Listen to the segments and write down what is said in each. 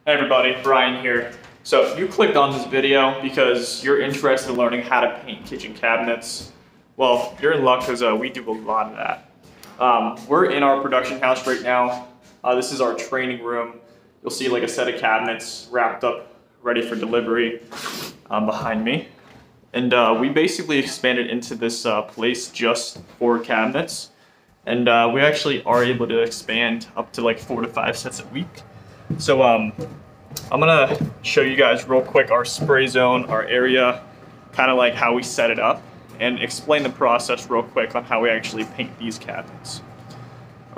Hey everybody, Brian here. So you clicked on this video because you're interested in learning how to paint kitchen cabinets. Well, you're in luck because we do a lot of that. We're in our production house right now. This is our training room. You'll see like a set of cabinets wrapped up, ready for delivery behind me. And we basically expanded into this place just for cabinets. And we actually are able to expand up to like 4 to 5 sets a week. So I'm gonna show you guys real quick our spray zone, our area, kind of like how we set it up, and explain the process real quick on how we actually paint these cabinets.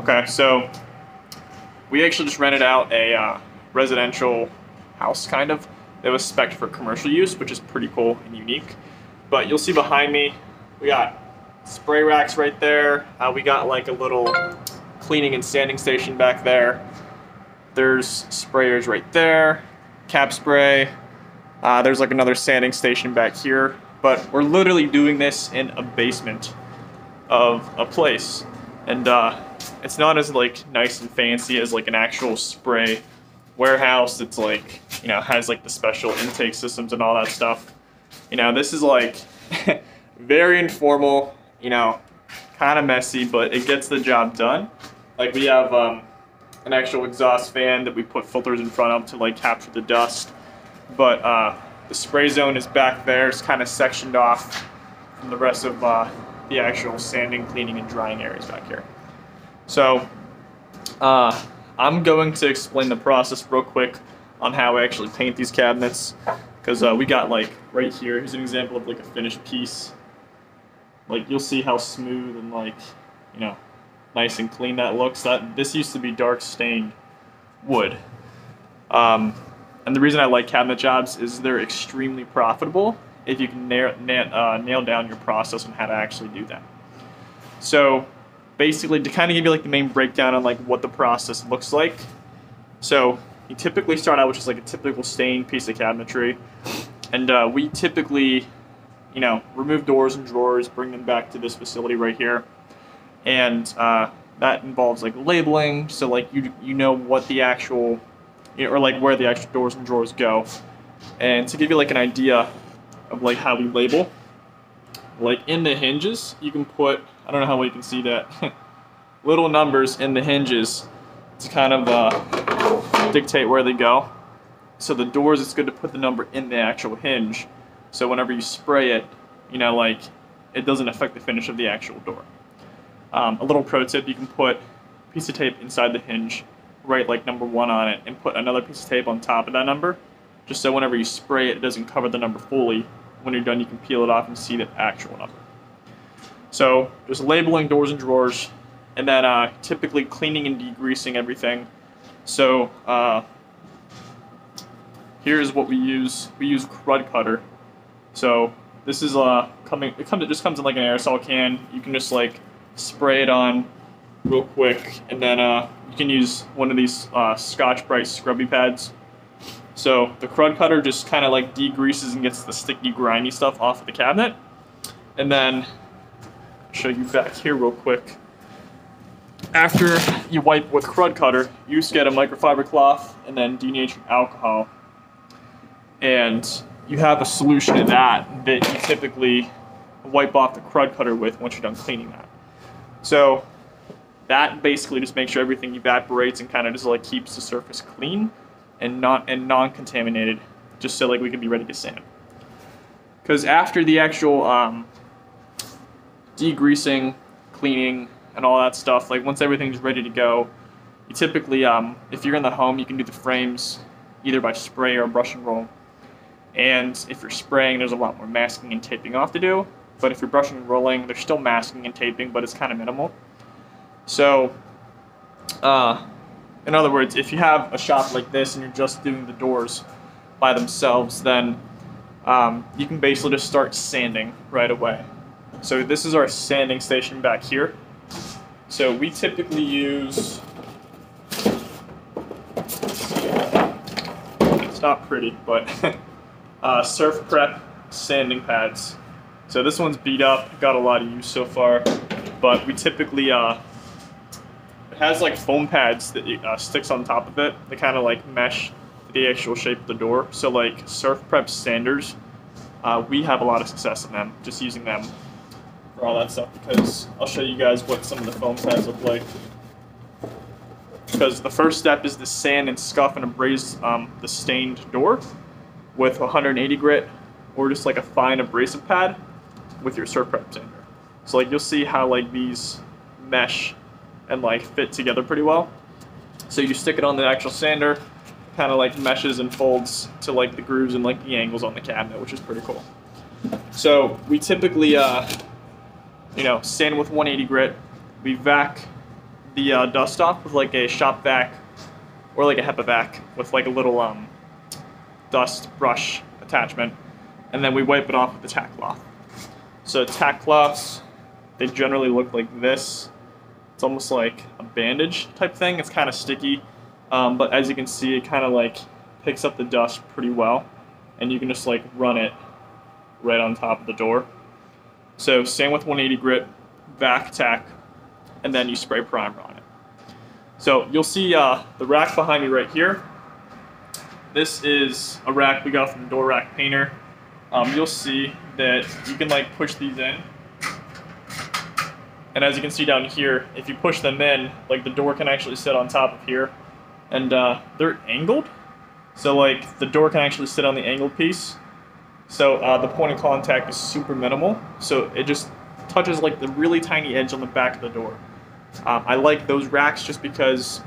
Okay, so we actually just rented out a residential house kind of that was spec'd for commercial use, which is pretty cool and unique. But you'll see behind me, we got spray racks right there. We got like a little cleaning and sanding station back there. There's sprayers right there, cap spray. There's like another sanding station back here. But we're literally doing this in a basement of a place. And it's not as like nice and fancy as like an actual spray warehouse that's like, you know, has like the special intake systems and all that stuff. You know, this is like very informal, you know, kind of messy, but it gets the job done. Like we have an actual exhaust fan that we put filters in front of to like capture the dust. But the spray zone is back there. It's kind of sectioned off from the rest of the actual sanding, cleaning, and drying areas back here. So I'm going to explain the process real quick on how I actually paint these cabinets, because we got like right here, here's an example of like a finished piece. Like you'll see how smooth and like, you know, nice and clean that looks. This used to be dark stained wood. And the reason I like cabinet jobs is they're extremely profitable if you can nail down your process on how to actually do that. So basically, to kind of give you like the main breakdown on like what the process looks like. So you typically start out with just like a typical stained piece of cabinetry. And we typically, you know, remove doors and drawers, bring them back to this facility right here. And that involves like labeling, so like you know what the actual, you know, or like where the actual doors and drawers go. And to give you like an idea of like how we label, like in the hinges, you can put, I don't know how well you can see that, little numbers in the hinges to kind of dictate where they go. So the doors, it's good to put the number in the actual hinge, so whenever you spray it, you know, like it doesn't affect the finish of the actual door. A little pro tip, you can put a piece of tape inside the hinge, write like number 1 on it, and put another piece of tape on top of that number, just so whenever you spray it, it doesn't cover the number fully. When you're done, you can peel it off and see the actual number. So just labeling doors and drawers, and then typically cleaning and degreasing everything. So here's what we use. We use crud cutter. So this is it just comes in like an aerosol can. You can just like spray it on real quick, and then you can use one of these Scotch-Brite scrubby pads. So the crud cutter just kind of like degreases and gets the sticky, grimy stuff off of the cabinet. And then I'll show you back here real quick. After you wipe with crud cutter, you just get a microfiber cloth and then denatured alcohol, and you have a solution of that you typically wipe off the crud cutter with once you're done cleaning that. So that basically just makes sure everything evaporates and kind of just like keeps the surface clean and non-contaminated, just so like we can be ready to sand. Because after the actual degreasing, cleaning, and all that stuff, like once everything's ready to go, you typically, if you're in the home, you can do the frames either by spray or brush and roll. And if you're spraying, there's a lot more masking and taping off to do. But if you're brushing and rolling, there's still masking and taping, but it's kind of minimal. So, in other words, if you have a shop like this and you're just doing the doors by themselves, then you can basically just start sanding right away. So this is our sanding station back here. So we typically use, it's not pretty, but Surf Prep sanding pads. So this one's beat up, got a lot of use so far, but we typically, it has like foam pads that sticks on top of it. They kind of like mesh the actual shape of the door. So like Surf Prep sanders, we have a lot of success in them, just using them for all that stuff, because I'll show you guys what some of the foam pads look like. Because the first step is to sand and scuff and abrase the stained door with 180 grit, or just like a fine abrasive pad with your Surf Prep sander. So like you'll see how like these mesh and like fit together pretty well. So you stick it on the actual sander, kind of like meshes and folds to like the grooves and like the angles on the cabinet, which is pretty cool. So we typically, sand with 180 grit. We vac the dust off with like a shop vac or like a HEPA vac with like a little dust brush attachment, and then we wipe it off with the tack cloth. So tack cloths, they generally look like this. It's almost like a bandage type thing. It's kind of sticky, but as you can see, it kind of like picks up the dust pretty well, and you can just like run it right on top of the door. So sand with 180 grit, vac, tack, and then you spray primer on it. So you'll see the rack behind me right here. This is a rack we got from the door rack painter. You'll see that you can like push these in. And as you can see down here, if you push them in, like the door can actually sit on top of here. And they're angled. So like the door can actually sit on the angled piece. So the point of contact is super minimal. So it just touches like the really tiny edge on the back of the door. I like those racks just because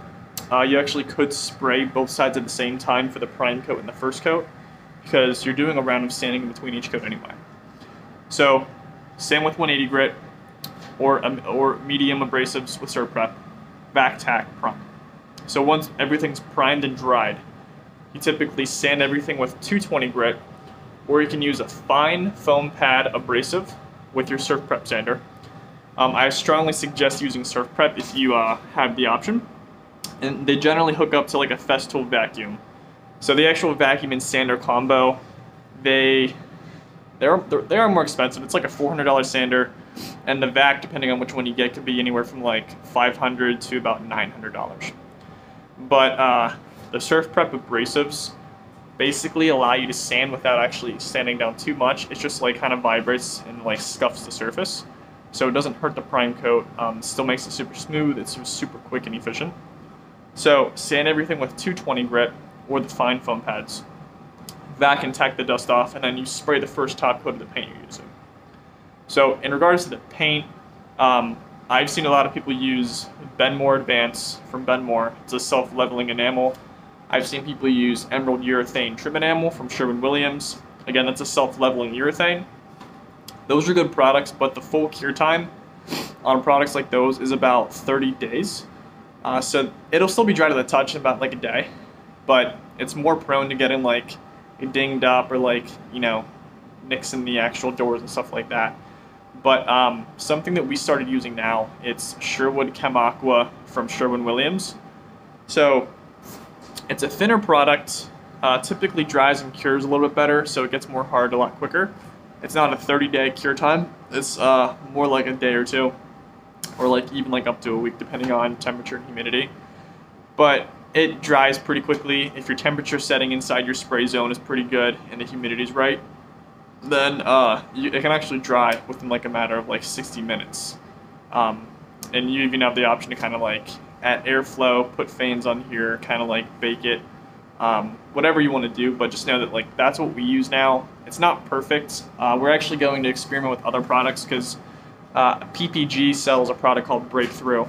you actually could spray both sides at the same time for the prime coat and the first coat, because you're doing a round of sanding in between each coat anyway. So sand with 180 grit or medium abrasives with Surf Prep, vac, tack, prime. So once everything's primed and dried, you typically sand everything with 220 grit, or you can use a fine foam pad abrasive with your Surf Prep sander. I strongly suggest using Surf Prep if you have the option. And they generally hook up to like a Festool vacuum. So the actual vacuum and sander combo, they are more expensive. It's like a $400 sander, and the vac, depending on which one you get, could be anywhere from like $500 to about $900. But the Surf Prep abrasives basically allow you to sand without actually sanding down too much. It's just like kind of vibrates and like scuffs the surface, so it doesn't hurt the prime coat. Still makes it super smooth. It's super quick and efficient. So sand everything with 220 grit or the fine foam pads. Vac and tack the dust off, and then you spray the first top coat of the paint you're using. So in regards to the paint, I've seen a lot of people use Benmore Advance from Benmore. It's a self-leveling enamel. I've seen people use Emerald Urethane Trim Enamel from Sherwin-Williams. Again, that's a self-leveling urethane. Those are good products, but the full cure time on products like those is about 30 days. So it'll still be dry to the touch in about like a day, but it's more prone to getting like dinged up or like, nicks in the actual doors and stuff like that. But something that we started using now, it's Sherwood Chem Aqua from Sherwin-Williams. So it's a thinner product, typically dries and cures a little bit better, so it gets more hard a lot quicker. It's not a 30-day cure time. It's more like a day or two, or like even like up to a week, depending on temperature and humidity. But it dries pretty quickly. If your temperature setting inside your spray zone is pretty good and the humidity is right, then it can actually dry within like a matter of like 60 minutes. And you even have the option to kind of like add airflow, put fans on here, kind of like bake it, whatever you want to do. But just know that like that's what we use now. It's not perfect. We're actually going to experiment with other products because PPG sells a product called Breakthrough.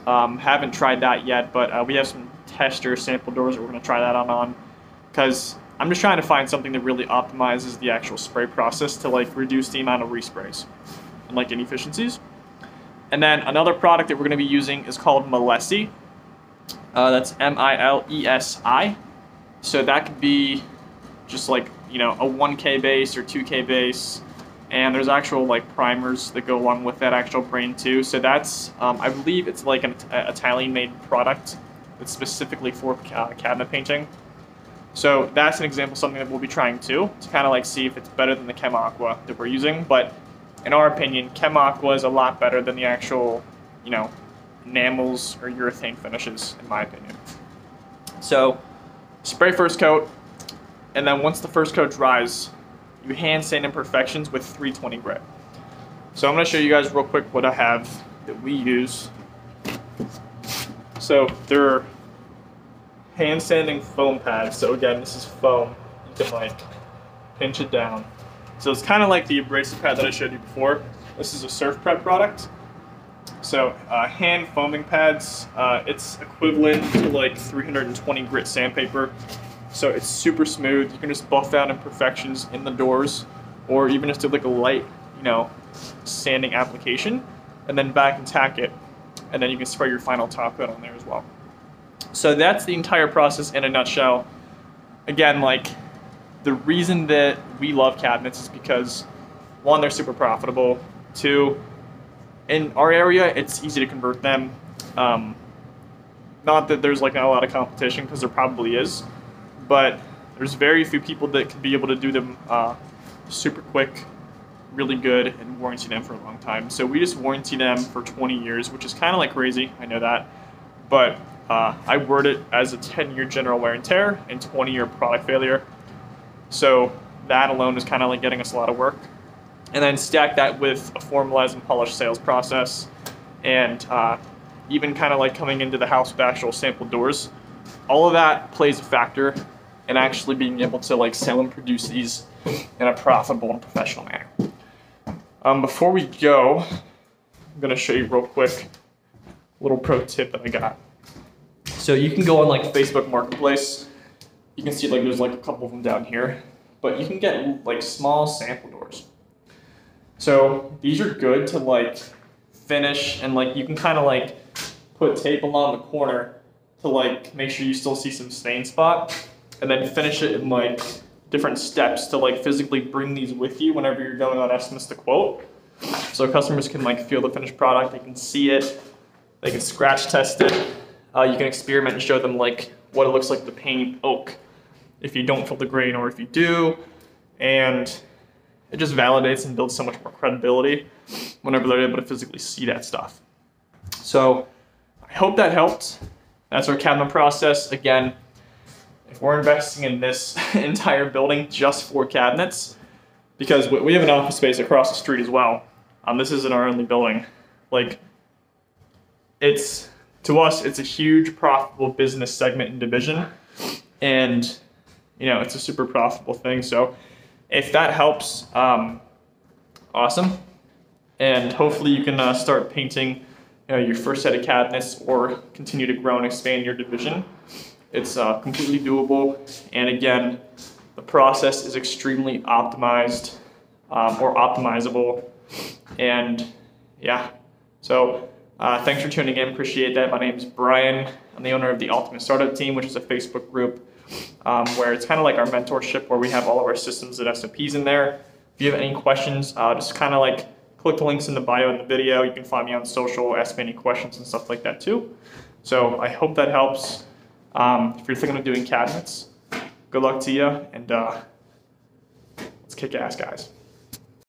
Haven't tried that yet, but we have some tester sample doors that we're going to try that on because I'm just trying to find something that really optimizes the actual spray process to like reduce the amount of resprays and like inefficiencies. And then another product that we're going to be using is called Milesi. That's M-I-L-E-S-I. So that could be just like, a 1K base or 2K base. And there's actual like primers that go along with that actual brand too. So that's, I believe it's like an Italian-made product that's specifically for cabinet painting. So that's an example of something that we'll be trying too, to kind of like see if it's better than the Chem Aqua that we're using. But in our opinion, Chem Aqua is a lot better than the actual, enamels or urethane finishes, in my opinion. So spray first coat, and then once the first coat dries, you hand sand imperfections with 320 grit. So I'm going to show you guys real quick what I have that we use. So they're hand sanding foam pads. So again, this is foam. You can like pinch it down. So it's kind of like the abrasive pad that I showed you before. This is a surf prep product. So hand foaming pads, it's equivalent to like 320 grit sandpaper. So it's super smooth. You can just buff out imperfections in the doors, or even just do like a light, sanding application, and then back and tack it, and then you can spray your final top coat on there as well. So that's the entire process in a nutshell. Again, like, the reason that we love cabinets is because, one, they're super profitable. Two, in our area, it's easy to convert them. Not that there's like not a lot of competition, because there probably is, but there's very few people that can be able to do them super quick, really good, and warranty them for a long time. So we just warranty them for 20 years, which is kind of like crazy, I know that, but I word it as a 10-year general wear and tear and 20-year product failure. So that alone is kind of like getting us a lot of work. And then stack that with a formalized and polished sales process, and even kind of like coming into the house with actual sample doors. All of that plays a factor in actually being able to like sell and produce these in a profitable and professional manner. Before we go, I'm going to show you real quick a little pro tip that I got. So you can go on like Facebook Marketplace. You can see like there's like a couple of them down here, but you can get like small sample doors. So these are good to like finish, and like you can kind of like put tape along the corner to like make sure you still see some stain spot, and then finish it in like different steps to like physically bring these with you whenever you're going on estimates to quote. So customers can like feel the finished product, they can see it, they can scratch test it. You can experiment and show them like what it looks like to paint oak if you don't feel the grain, or if you do, and it just validates and builds so much more credibility whenever they're able to physically see that stuff. So I hope that helped. That's our cabinet process. Again, if we're investing in this entire building just for cabinets, because we have an office space across the street as well. This isn't our only building. Like, to us, it's a huge profitable business segment and division, and it's a super profitable thing. So if that helps, awesome. And hopefully you can start painting your first set of cabinets, or continue to grow and expand your division. It's completely doable. And again, the process is extremely optimized, or optimizable. And yeah, so thanks for tuning in. Appreciate that. My name is Brian. I'm the owner of the Ultimate Startup Team, which is a Facebook group where it's kind of like our mentorship, where we have all of our systems and SOPs in there. If you have any questions, just kind of like click the links in the bio in the video. You can find me on social, ask me any questions and stuff like that too. So I hope that helps. If you're thinking of doing cabinets, good luck to you, and let's kick ass, guys.